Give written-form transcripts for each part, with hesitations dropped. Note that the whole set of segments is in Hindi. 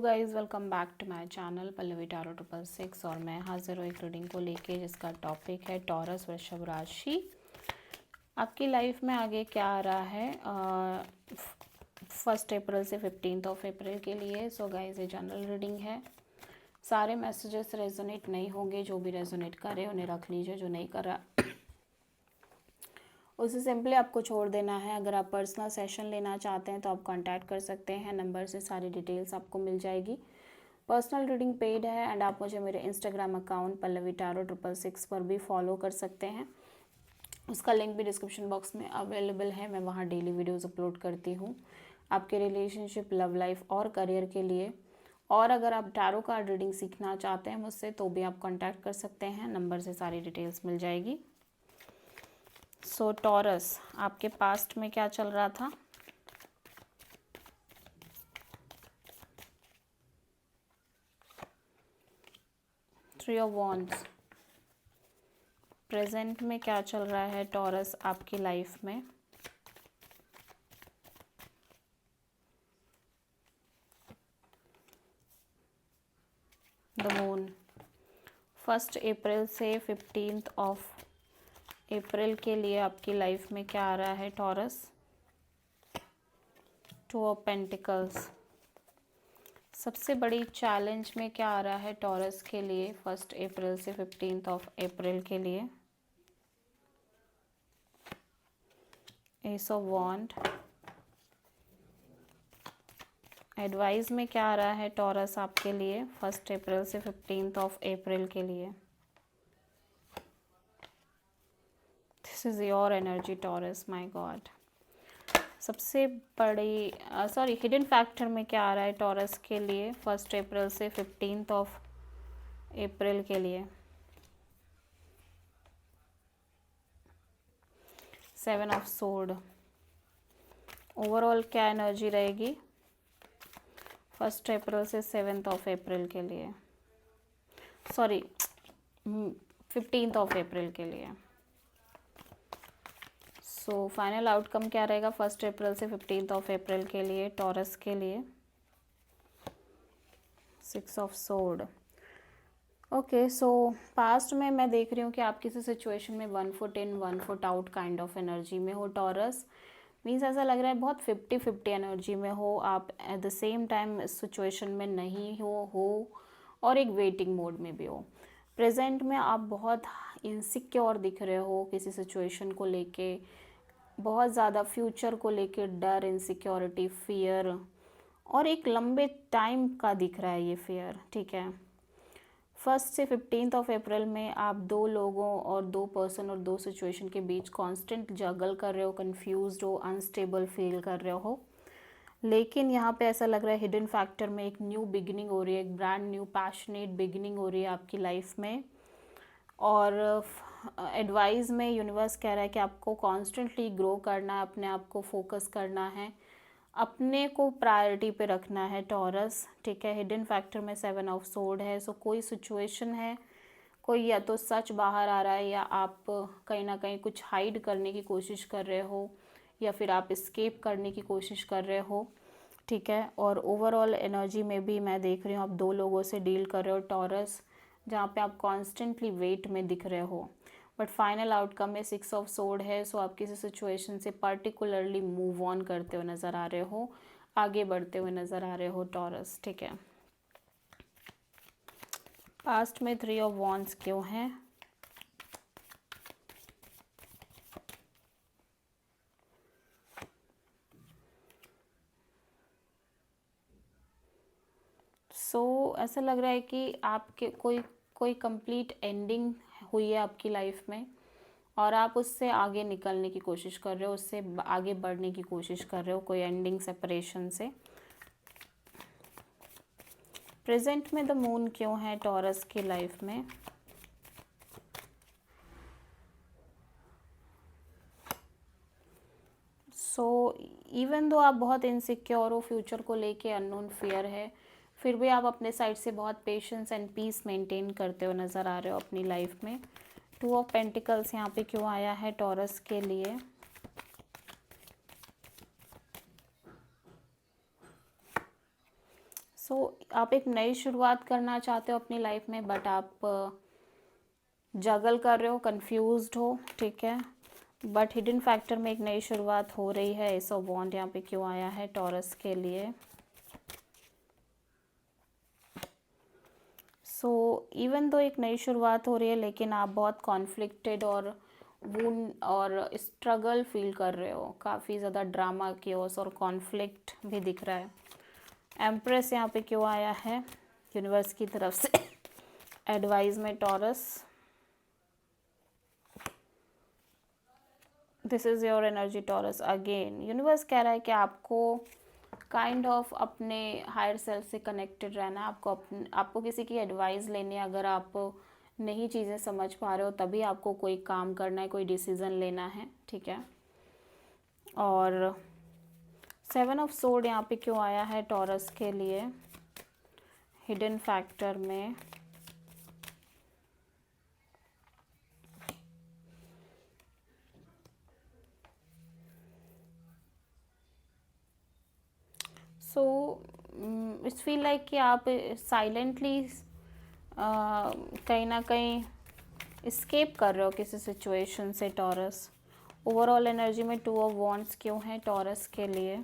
Guys welcome back to my channel Pallavi tarot 666 और मैं हाजिर हूँ एक रीडिंग को लेके जिसका टॉपिक है टॉरस वृषभ राशि। आपकी लाइफ में आगे क्या आ रहा है 1 अप्रैल से 15 अप्रैल के लिए। सो गाइस ये जनरल रीडिंग है, सारे मैसेजेस रेजोनेट नहीं होंगे। जो भी रेजोनेट करे उन्हें रख लीजिए, जो नहीं कर रहा उसे सिंपली आपको छोड़ देना है। अगर आप पर्सनल सेशन लेना चाहते हैं तो आप कांटेक्ट कर सकते हैं, नंबर से सारी डिटेल्स आपको मिल जाएगी। पर्सनल रीडिंग पेड है एंड आप मुझे मेरे इंस्टाग्राम अकाउंट पल्लवी टैरो 666 पर भी फॉलो कर सकते हैं। उसका लिंक भी डिस्क्रिप्शन बॉक्स में अवेलेबल है। मैं वहाँ डेली वीडियोज़ अपलोड करती हूँ आपके रिलेशनशिप, लव लाइफ और करियर के लिए। और अगर आप टैरो कार्ड रीडिंग सीखना चाहते हैं मुझसे तो भी आप कॉन्टैक्ट कर सकते हैं, नंबर से सारी डिटेल्स मिल जाएगी। सो टॉरस, आपके पास्ट में क्या चल रहा था? थ्री ऑफ वॉन्ड्स, प्रेजेंट में क्या चल रहा है टॉरस आपकी लाइफ में? द मून, 1 अप्रैल से 15 अप्रैल के लिए आपकी लाइफ में क्या आ रहा है टॉरस? 2 ऑफ पेंटिकल्स, सबसे बड़ी चैलेंज में क्या आ रहा है टॉरस के लिए 1 अप्रैल से 15 अप्रैल के लिए? एस ऑफ वॉन्ड, एडवाइस में क्या आ रहा है टॉरस आपके लिए 1 अप्रैल से 15 अप्रैल के लिए? This is your energy taurus, my God. सबसे बड़ी हिडन फैक्टर में क्या आ रहा है टॉरस के लिए 1 अप्रैल से 15 अप्रैल के लिए? 7 ऑफ सोर्ड, ओवरऑल क्या एनर्जी रहेगी 1 अप्रैल से 7 अप्रैल के लिए? 15 अप्रैल के लिए। सो फाइनल आउटकम क्या रहेगा 1 अप्रैल से 15 अप्रैल के लिए टॉरस के लिए? 6 of sword. Okay, so past में मैं देख रही हूँ कि आप किसी सिचुएशन में 1 foot in 1 foot out kind of energy में हो टॉरस। मीन्स ऐसा लग रहा है बहुत 50-50 एनर्जी में हो आप, एट द सेम टाइम इस सिचुएशन में नहीं हो और एक वेटिंग मोड में भी हो। प्रेजेंट में आप बहुत इनसिक्योर दिख रहे हो किसी सिचुएशन को लेके, बहुत ज़्यादा फ्यूचर को लेके डर, इनसिक्योरिटी, फियर, और एक लंबे टाइम का दिख रहा है ये फियर। ठीक है, 1 से 15 अप्रैल में आप 2 लोगों और 2 पर्सन और 2 सिचुएशन के बीच कांस्टेंट जगल कर रहे हो, कंफ्यूज्ड हो, अनस्टेबल फील कर रहे हो। लेकिन यहाँ पे ऐसा लग रहा है हिडन फैक्टर में एक न्यू बिगिनिंग हो रही है, एक ब्रांड न्यू पैशनेट बिगिनिंग हो रही है आपकी लाइफ में। और एडवाइस में यूनिवर्स कह रहा है कि आपको कॉन्स्टेंटली ग्रो करना है, अपने आप को फोकस करना है, अपने को प्रायोरिटी पे रखना है टॉरस। ठीक है, हिडन फैक्टर में 7 ऑफ सोर्ड है। सो कोई सिचुएशन है, कोई या तो सच बाहर आ रहा है या आप कहीं ना कहीं कुछ हाइड करने की कोशिश कर रहे हो या फिर आप एस्केप करने की कोशिश कर रहे हो। ठीक है, और ओवरऑल एनर्जी में भी मैं देख रही हूँ आप 2 लोगों से डील कर रहे हो टॉरस, जहाँ पे आप कॉन्स्टेंटली वेट में दिख रहे हो। बट फाइनल आउटकम में 6 ऑफ सोर्ड है। सो आप किसी सिचुएशन से पर्टिकुलरली मूव ऑन करते हुए नज़र आ रहे हो, आगे बढ़ते हुए नज़र आ रहे हो टॉरस। ठीक है, पास्ट में 3 ऑफ वॉन्ड्स क्यों है? ऐसा लग रहा है कि आपके कोई कंप्लीट एंडिंग हुई है आपकी लाइफ में और आप उससे आगे निकलने की कोशिश कर रहे हो, उससे आगे बढ़ने की कोशिश कर रहे हो, कोई एंडिंग सेपरेशन से। प्रेजेंट में द मून क्यों है टॉरस की लाइफ में? इवन दो आप बहुत इनसिक्योर हो, फ्यूचर को लेके अननोन फियर है, फिर भी आप अपने साइड से बहुत पेशेंस एंड पीस मेंटेन करते हो नज़र आ रहे हो अपनी लाइफ में। 2 ऑफ पेंटिकल्स यहाँ पे क्यों आया है टॉरस के लिए? आप एक नई शुरुआत करना चाहते हो अपनी लाइफ में, बट आप जगल कर रहे हो, कंफ्यूज्ड हो, ठीक है। बट हिडन फैक्टर में एक नई शुरुआत हो रही है। एस ऑफ वॉन्ड यहाँ पे क्यों आया है टॉरस के लिए? इवन तो एक नई शुरुआत हो रही है, लेकिन आप बहुत कॉन्फ्लिक्टेड और वून और स्ट्रगल फील कर रहे हो। काफ़ी ज़्यादा ड्रामा, केओस और कॉन्फ्लिक्ट भी दिख रहा है। एम्प्रेस यहाँ पे क्यों आया है यूनिवर्स की तरफ से एडवाइस में taurus? This is your energy taurus. Again universe कह रहा है कि आपको काइंड ऑफ अपने हायर सेल्फ से कनेक्टेड रहना है। आपको किसी की एडवाइस लेनी है। अगर आप नई चीज़ें समझ पा रहे हो तभी आपको कोई काम करना है, कोई डिसीज़न लेना है, ठीक है। और 7 ऑफ सोर्ड यहाँ पे क्यों आया है टॉरस के लिए हिडन फैक्टर में? इट्स फील लाइक कि आप साइलेंटली कहीं ना कहीं स्केप कर रहे हो किसी सिचुएशन से टॉरस। ओवरऑल एनर्जी में 2 ऑफ वॉन्ड्स क्यों है टॉरस के लिए?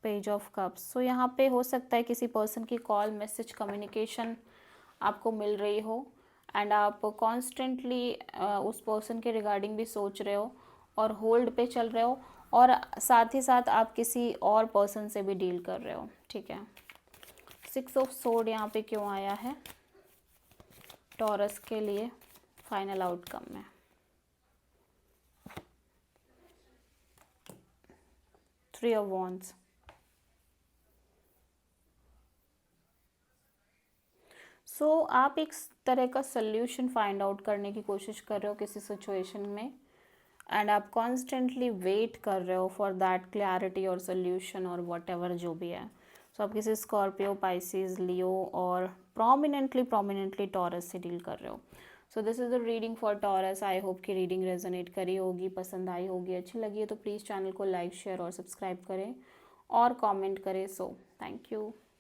Page of cups. यहाँ पे हो सकता है किसी पर्सन की कॉल, मैसेज, कम्युनिकेशन आपको मिल रही हो एंड आप कॉन्स्टेंटली उस पर्सन के रिगार्डिंग भी सोच रहे हो और होल्ड पे चल रहे हो, और साथ ही साथ आप किसी और पर्सन से भी डील कर रहे हो, ठीक है। 6 ऑफ सोर्ड यहाँ पे क्यों आया है टॉरस के लिए फाइनल आउटकम में? 3 ऑफ वॉन्ड्स। आप एक तरह का सोल्यूशन फाइंड आउट करने की कोशिश कर रहे हो किसी सिचुएशन में एंड आप कॉन्स्टेंटली वेट कर रहे हो फॉर दैट क्लैरिटी और सोल्यूशन और वॉट एवर जो भी है। आप किसी स्कॉर्पियो, पाइसिस, लियो और प्रोमिनेंटली टॉरस से डील कर रहे हो। This is the reading for taurus. I hope कि रीडिंग रेजोनेट करी होगी, पसंद आई होगी, अच्छी लगी है तो प्लीज़ चैनल को लाइक, शेयर और सब्सक्राइब करें और कमेंट करें। Thank you.